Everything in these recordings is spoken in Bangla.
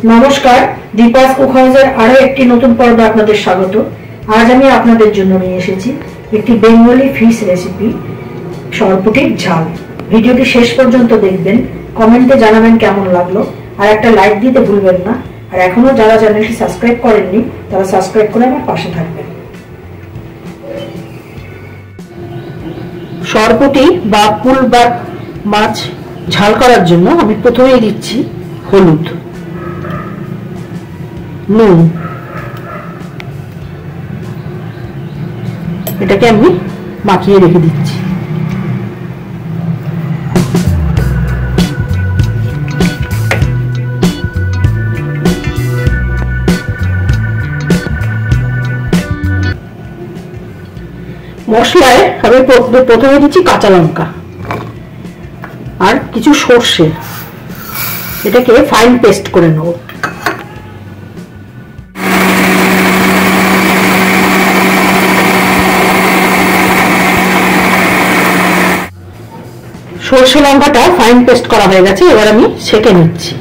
নমস্কার, দীপাস কুক হাউসের আরো একটি নতুন পর্বে আপনাদের স্বাগত। আজ আমি আপনাদের জন্য নিয়ে এসেছি একটি বেঙ্গলি ফিশ রেসিপি, সরপুঁটির ঝাল। ভিডিওটি শেষ পর্যন্ত দেখবেন, কমেন্টে জানাবেন কেমন লাগলো, আর একটা লাইক দিতে ভুলবেন না। আর এখনো যারা চ্যানেলটি সাবস্ক্রাইব করেননি তারা সাবস্ক্রাইব করে আমার পাশে থাকবেন। সরপুঁটি বা পুলবাট মাছ ঝাল করার জন্য আমি প্রথমেই দিচ্ছি হলুদ, নুন। এটাকে আমি মাখিয়ে রেখে দিচ্ছি। মশলায় আমি প্রথমে দিচ্ছি কাঁচা লঙ্কা আর কিছু সর্ষে। এটাকে ফাইন পেস্ট করে নেব। সর্ষে লঙ্কাটা ফাইন পেস্ট করা হয়ে গেছে, এবার আমি ছেঁকে নিচ্ছি।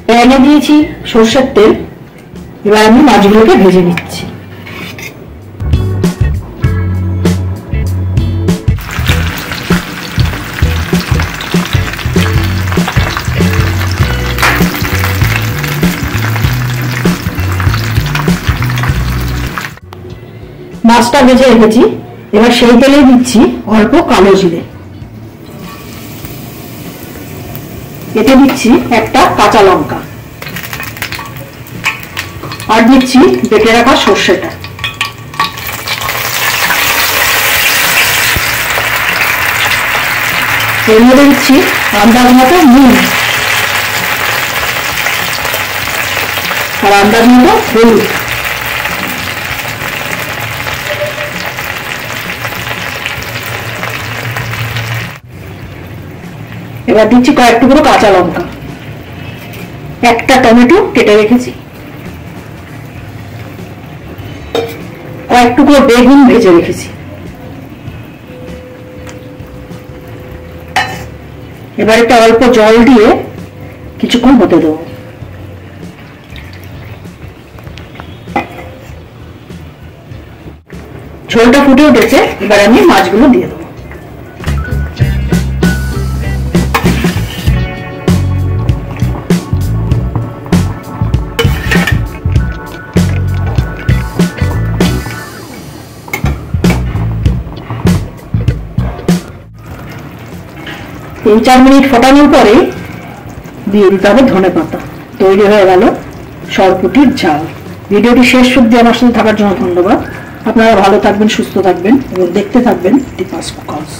প্যানে দিয়েছি সর্ষের তেল, এবার আমি মাছগুলোকে ভেজে নিচ্ছি। মাছটা ভেজে রেখেছি, এবার সেই তেলে দিচ্ছি অল্প কালো জিরে। এতে দিচ্ছি একটা কাঁচা লঙ্কা আর দিচ্ছি বেটে রাখা সর্ষেটা। এর মধ্যে দিচ্ছি আন্দাজ মতো নুন আর আন্দাজ মতো হলুদ। এবার দিচ্ছি কয়েক টুকরো কাঁচা লঙ্কা, একটা টমেটো কেটে রেখেছি, কয়েক টুকরো বেগুন ভেজে রেখেছি। এবার একটা অল্প জল দিয়ে কিছুক্ষণ হতে দেবো। ঝোলটা ফুটে উঠেছে, এবার আমি মাছগুলো দিয়ে দেবো। 3-4 মিনিট ফোটানোর পরে দিয়ে দিতে হবে ধনেপাতা। তৈরি হয়ে গেল সরপুঁটির ঝাল। ভিডিওটি শেষ অবধি আমার সাথে থাকার জন্য ধন্যবাদ। আপনারা ভালো থাকবেন, সুস্থ থাকবেন এবং দেখতে থাকবেন দীপাস কুক হাউস।